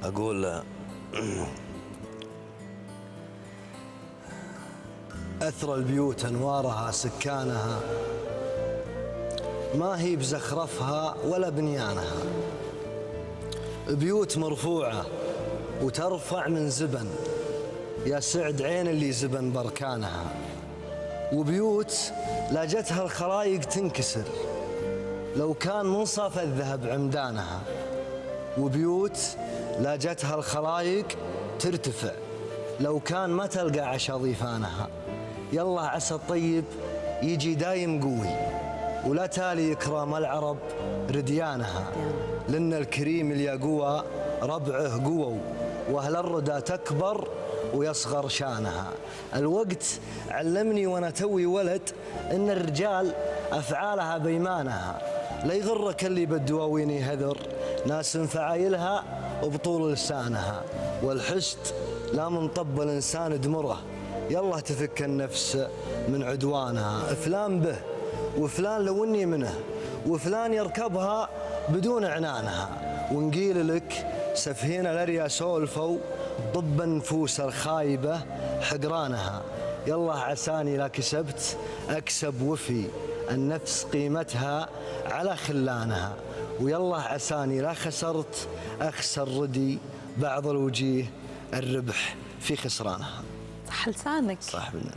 أقول أثرى البيوت أنوارها سكانها، ما هي بزخرفها ولا بنيانها. بيوت مرفوعة وترفع من زبن، يا سعد عين اللي زبن بركانها. وبيوت لاجتها الخلايق تنكسر، لو كان منصف الذهب عمدانها. وبيوت لاجتها الخلايق ترتفع، لو كان ما تلقى عشا ضيفانها. يلا عسى الطيب يجي دايم قوي، ولا تالي إكرام العرب رديانها. لأن الكريم اليقوى ربعه قووا، وأهل الردى تكبر ويصغر شانها. الوقت علمني وأنا توي ولد إن الرجال أفعالها بيمانها. لا يغرك اللي بالدواوين يهذر، ناس فعايلها وبطول لسانها. والحسد لا من طب الإنسان دمره، يلا تفك النفس من عدوانها. فلان به وفلان لو اني منه، وفلان يركبها بدون عنانها. ونقيل لك سفهين الاريا سولفوا، ضب النفوس الخايبه حقرانها. يلا عساني لا كسبت اكسب وفي، النفس قيمتها على خلانها. ويلا عساني لا خسرت اخسر ردي، بعض الوجيه الربح في خسرانها. صح لسانك. صح بالله.